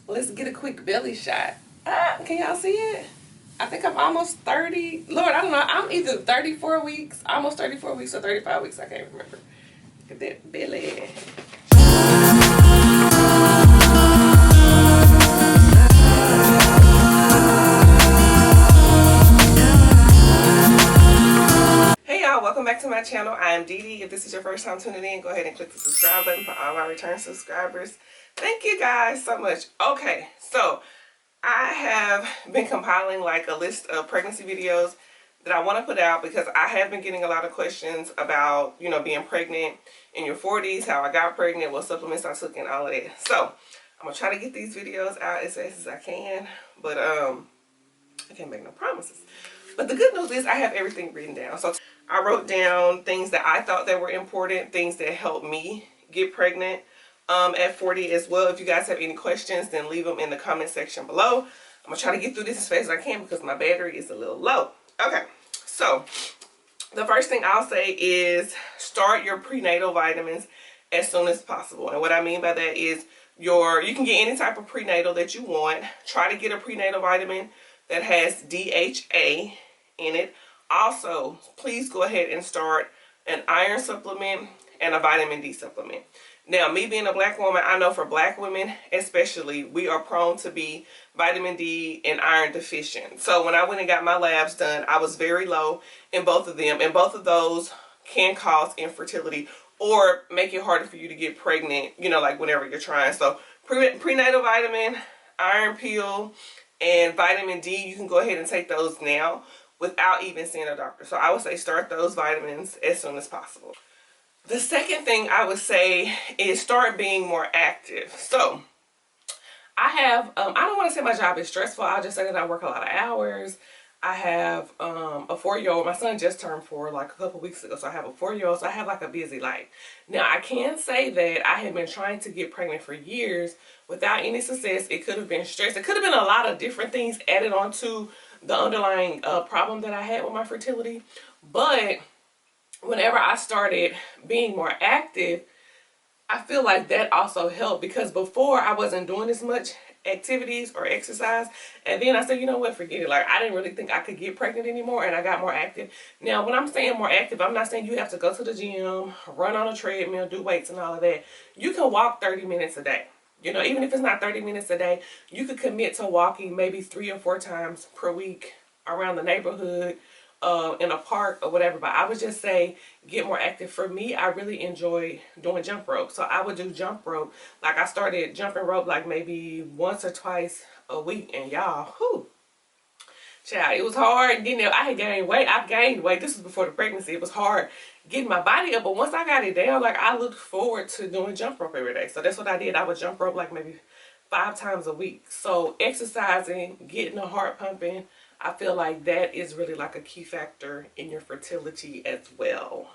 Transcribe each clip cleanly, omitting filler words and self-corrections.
Let's get a quick belly shot. Can y'all see it? I think I'm almost 30. Lord, I don't know. I'm either 34 weeks, almost 34 weeks, or 35 weeks. I can't remember. Look at that belly. Hey y'all, welcome back to my channel. I am DeeDee. If this is your first time tuning in, go ahead and click the subscribe button for all my return subscribers. Thank you guys so much. Okay, so I have been compiling like a list of pregnancy videos that I want to put out because I have been getting a lot of questions about, you know, being pregnant in your 40s, how I got pregnant, what supplements I took, and all of that. So I'm going to try to get these videos out as fast as I can, but I can't make no promises. But the good news is I have everything written down. So I wrote down things that I thought that were important, things that helped me get pregnant at 40 as well. If you guys have any questions, then leave them in the comment section below. I'm going to try to get through this as fast as I can because my battery is a little low. Okay, so the first thing I'll say is start your prenatal vitamins as soon as possible. And what I mean by that is you can get any type of prenatal that you want. Try to get a prenatal vitamin that has DHA in it. Also, please go ahead and start an iron supplement and a vitamin D supplement. Now, me being a black woman, I know for black women especially, we are prone to be vitamin D and iron deficient. So when I went and got my labs done, I was very low in both of them. And both of those can cause infertility or make it harder for you to get pregnant, you know, like whenever you're trying. So prenatal vitamin, iron pill, and vitamin D, you can go ahead and take those now without even seeing a doctor. So I would say start those vitamins as soon as possible. The second thing I would say is start being more active. So I have, I don't want to say my job is stressful. I'll just say that I work a lot of hours. I have a 4-year-old. My son just turned 4 like a couple weeks ago. So I have a 4-year-old. So I have like a busy life. Now I can say that I have been trying to get pregnant for years without any success. It could have been stress. It could have been a lot of different things added on to the underlying problem that I had with my fertility. But whenever I started being more active, I feel like that also helped because before I wasn't doing as much activities or exercise, and then I said, you know what, forget it. Like, I didn't really think I could get pregnant anymore, and I got more active. Now, when I'm saying more active, I'm not saying you have to go to the gym, run on a treadmill, do weights and all of that. You can walk 30 minutes a day. You know, even if it's not 30 minutes a day, you could commit to walking maybe 3 or 4 times per week around the neighborhood, in a park or whatever. But I would just say get more active. For me, I really enjoy doing jump rope. So I would do jump rope. Like I started jumping rope like maybe once or twice a week. And y'all, whew, child, it was hard getting there. I had gained weight. I've gained weight. This was before the pregnancy. It was hard getting my body up. But once I got it down, like I looked forward to doing jump rope every day. So that's what I did. I would jump rope like maybe 5 times a week. So exercising, getting the heart pumping, I feel like that is really like a key factor in your fertility as well.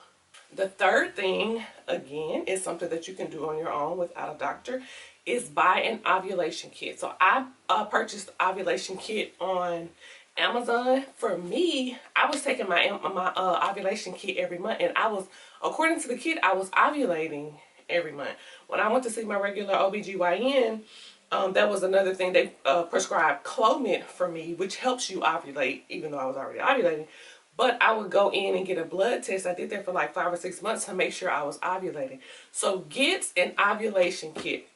The third thing, again, is something that you can do on your own without a doctor, is buy an ovulation kit. So I purchased the ovulation kit on Amazon. For me, I was taking my ovulation kit every month, and I was, according to the kit, I was ovulating every month. When I went to see my regular OBGYN, that was another thing. They prescribed Clomid for me, which helps you ovulate, even though I was already ovulating. But I would go in and get a blood test. I did that for like 5 or 6 months to make sure I was ovulating. So get an ovulation kit.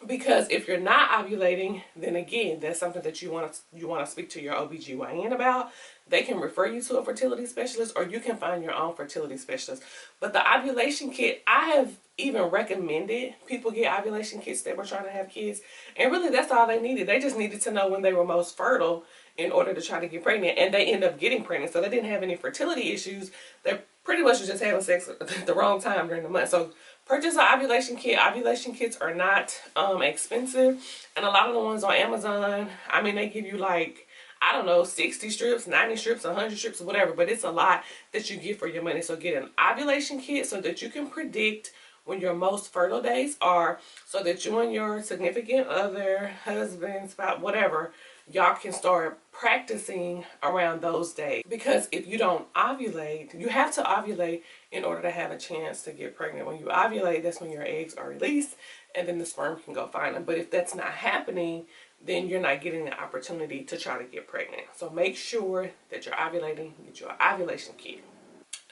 Because if you're not ovulating, then again, that's something that you want to speak to your OBGYN about. They can refer you to a fertility specialist, or you can find your own fertility specialist. But the ovulation kit, I have even recommended people get ovulation kits that were trying to have kids. And really, that's all they needed. They just needed to know when they were most fertile in order to try to get pregnant. And they end up getting pregnant. So they didn't have any fertility issues. They pretty much was just having sex at the wrong time during the month. So purchase an ovulation kit. Ovulation kits are not expensive. And a lot of the ones on Amazon, I mean, they give you like, I don't know, 60 strips, 90 strips, 100 strips, whatever. But it's a lot that you get for your money. So get an ovulation kit so that you can predict when your most fertile days are, so that you and your significant other, husband, spouse, whatever, y'all can start practicing around those days. Because if you don't ovulate, you have to ovulate in order to have a chance to get pregnant. When you ovulate, that's when your eggs are released. and then the sperm can go find them. But if that's not happening, then you're not getting the opportunity to try to get pregnant. So make sure that you're ovulating, get your ovulation kit.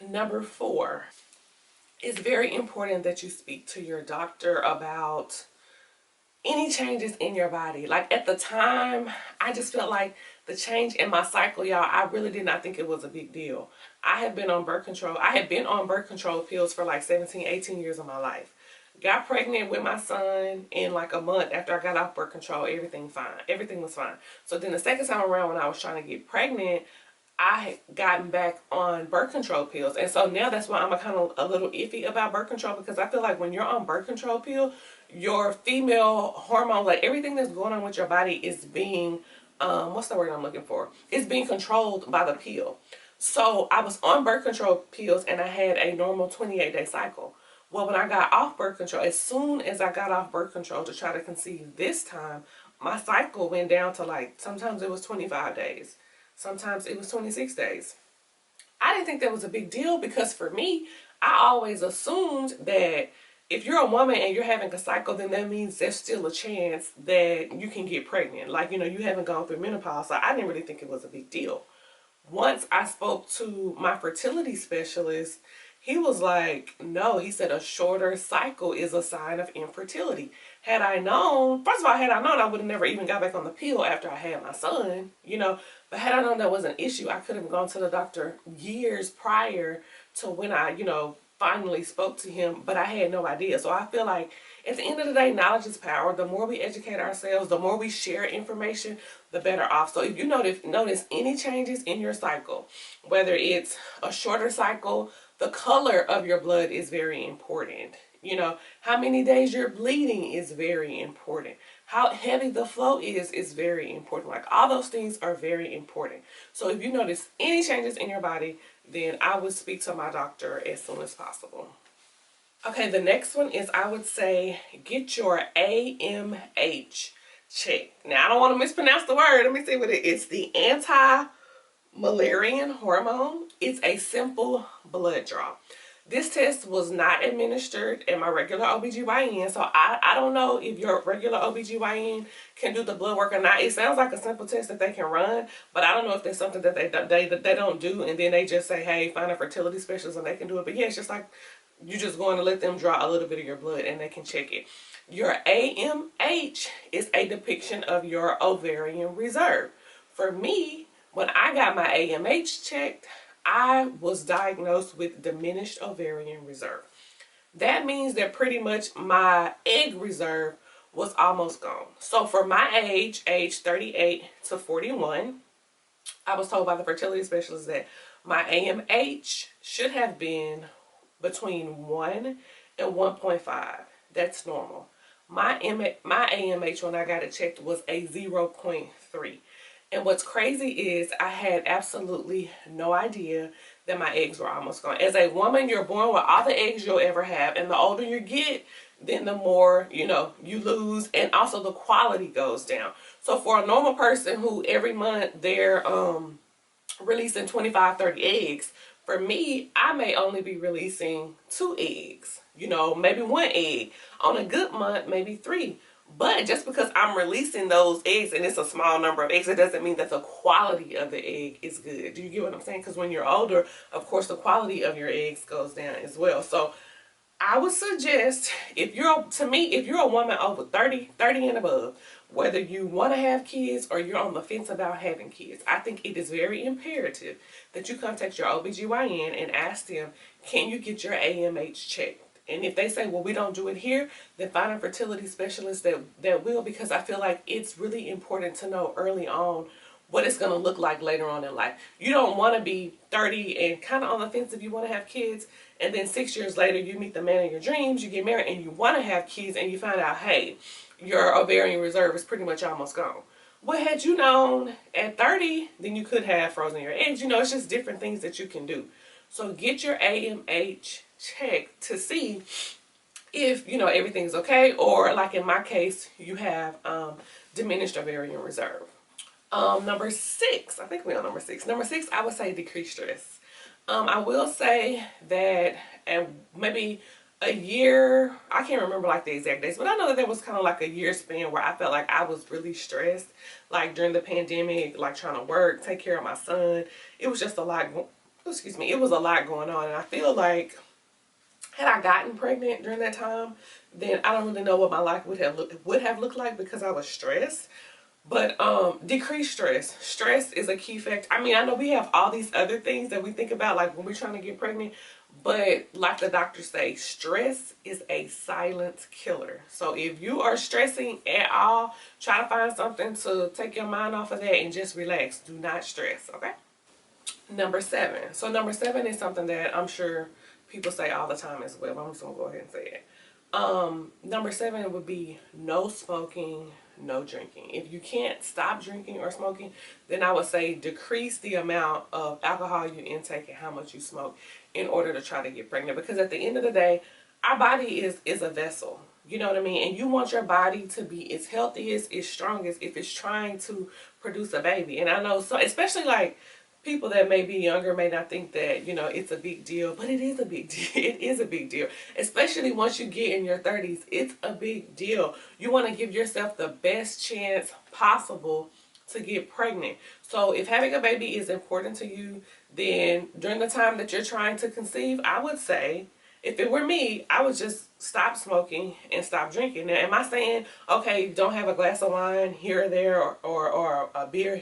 Number 4, it's very important that you speak to your doctor about any changes in your body. Like at the time, I just felt like the change in my cycle, y'all, I really did not think it was a big deal. I have been on birth control. I had been on birth control pills for like 17, 18 years of my life. Got pregnant with my son in like a month after I got off birth control. Everything fine. Everything was fine. So then the second time around when I was trying to get pregnant, I had gotten back on birth control pills. And so now that's why I'm kind of a little iffy about birth control, because I feel like when you're on birth control pill, your female hormone, like everything that's going on with your body is being, what's the word I'm looking for? It's being controlled by the pill. So I was on birth control pills and I had a normal 28-day cycle. Well, when I got off birth control, as soon as I got off birth control to try to conceive this time, my cycle went down to like, sometimes it was 25 days. Sometimes it was 26 days. I didn't think that was a big deal, because for me, I always assumed that if you're a woman and you're having a cycle, then that means there's still a chance that you can get pregnant. Like, you know, you haven't gone through menopause. So I didn't really think it was a big deal. Once I spoke to my fertility specialist, he was like, no, he said a shorter cycle is a sign of infertility. Had I known, first of all, had I known, I would have never even got back on the pill after I had my son, you know. But had I known that was an issue, I could have gone to the doctor years prior to when I, you know, finally spoke to him, but I had no idea. So I feel like at the end of the day, knowledge is power. The more we educate ourselves, the more we share information, the better off. So if you notice any changes in your cycle, whether it's a shorter cycle, the color of your blood is very important. You know, how many days you're bleeding is very important. How heavy the flow is very important. Like, all those things are very important. So if you notice any changes in your body, then I would speak to my doctor as soon as possible. Okay, the next one is, I would say, get your AMH checked. Now, I don't want to mispronounce the word. Let me see what it is. It's the anti-Müllerian hormone. It's a simple blood draw. This test was not administered at my regular OBGYN, so I don't know if your regular OBGYN can do the blood work or not. It sounds like a simple test that they can run, but I don't know if there's something that they don't do, and then they just say, hey, find a fertility specialist and they can do it. But yeah, it's just like you're just going to let them draw a little bit of your blood and they can check it. Your AMH is a depiction of your ovarian reserve. For me, when I got my AMH checked, I was diagnosed with diminished ovarian reserve. That means that pretty much my egg reserve was almost gone. So for my age 38 to 41, I was told by the fertility specialist that my AMH should have been between 1 and 1.5. That's normal. My AMH when I got it checked was a 0.3. And what's crazy is I had absolutely no idea that my eggs were almost gone. As a woman, you're born with all the eggs you'll ever have. And the older you get, then the more, you know, you lose. And also the quality goes down. So for a normal person who every month they're releasing 25, 30 eggs, for me, I may only be releasing 2 eggs. You know, maybe 1 egg. On a good month, maybe 3. But just because I'm releasing those eggs and it's a small number of eggs, it doesn't mean that the quality of the egg is good. Do you get what I'm saying? Because when you're older, of course, the quality of your eggs goes down as well. So I would suggest, if you're a woman over 30 and above, whether you want to have kids or you're on the fence about having kids, I think it is very imperative that you contact your OBGYN and ask them, can you get your AMH checked? And if they say, well, we don't do it here, then find a fertility specialist that will, because I feel like it's really important to know early on what it's going to look like later on in life. You don't want to be 30 and kind of on the fence if you want to have kids, and then 6 years later you meet the man of your dreams, you get married, and you want to have kids, and you find out, hey, your ovarian reserve is pretty much almost gone. Well, had you known at 30, then you could have frozen your eggs. You know, it's just different things that you can do. So get your AMH checked to see if, you know, everything's okay, or like in my case, you have diminished ovarian reserve. Number 6, I think we're on number 6. Number 6, I would say decrease stress. I will say that maybe a year, I can't remember like the exact dates, but I know that there was kind of like a year span where I felt like I was really stressed, like during the pandemic, like trying to work, take care of my son. It was just a lot, excuse me, it was a lot going on. And I feel like had I gotten pregnant during that time, then I don't really know what my life would have looked like, because I was stressed. But decrease stress. Stress is a key factor. I mean, I know we have all these other things that we think about, like when we're trying to get pregnant, but like the doctors say, stress is a silent killer. So if you are stressing at all, try to find something to take your mind off of that and just relax. Do not stress, okay? Number 7. So number 7 is something that I'm sure people say all the time as well. I'm just going to go ahead and say it. Number 7 would be no smoking, no drinking. If you can't stop drinking or smoking, then I would say decrease the amount of alcohol you intake and how much you smoke in order to try to get pregnant. Because at the end of the day, our body is a vessel. You know what I mean? And you want your body to be its healthiest, its strongest if it's trying to produce a baby. And I know, so especially like people that may be younger may not think that, you know, it's a big deal, but it is a big deal. It is a big deal, especially once you get in your 30s. It's a big deal. You want to give yourself the best chance possible to get pregnant. So if having a baby is important to you, then during the time that you're trying to conceive, I would say, if it were me, I would just stop smoking and stop drinking. Now, am I saying, okay, don't have a glass of wine here or there, or a beer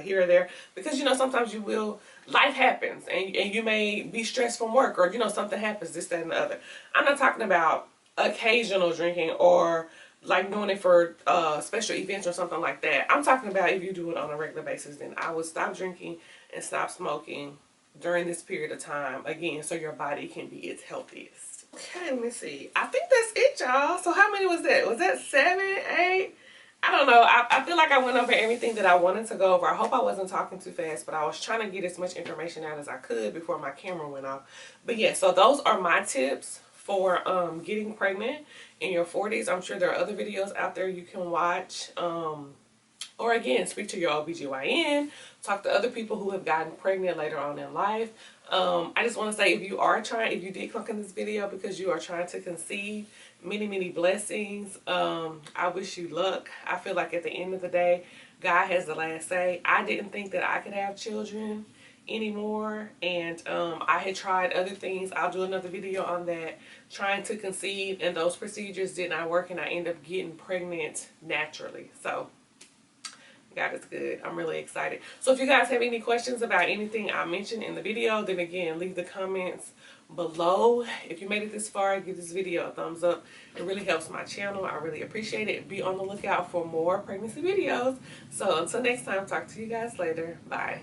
here or there? Because, you know, sometimes you will, life happens, and you may be stressed from work, or, you know, something happens, this, that, and the other. I'm not talking about occasional drinking or like doing it for special events or something like that. I'm talking about if you do it on a regular basis, then I would stop drinking and stop smoking during this period of time, again, so your body can be its healthiest. Okay, let me see. I think that's it, y'all. So how many was that? Was that 7, 8? I don't know. I feel like I went over everything that I wanted to go over. I hope I wasn't talking too fast, but I was trying to get as much information out as I could before my camera went off. But yeah, so those are my tips for getting pregnant in your 40s. I'm sure there are other videos out there you can watch. Or again, speak to your OBGYN, talk to other people who have gotten pregnant later on in life. I just want to say, if you did click on this video because you are trying to conceive, many, many blessings. I wish you luck. I feel like at the end of the day, God has the last say. I didn't think that I could have children anymore, and I had tried other things. I'll do another video on that, trying to conceive, and those procedures did not work, and I ended up getting pregnant naturally. So God is good. I'm really excited. So if you guys have any questions about anything I mentioned in the video, then again, leave the comments below. If you made it this far, give this video a thumbs up. It really helps my channel. I really appreciate it. Be on the lookout for more pregnancy videos. So until next time, talk to you guys later. Bye.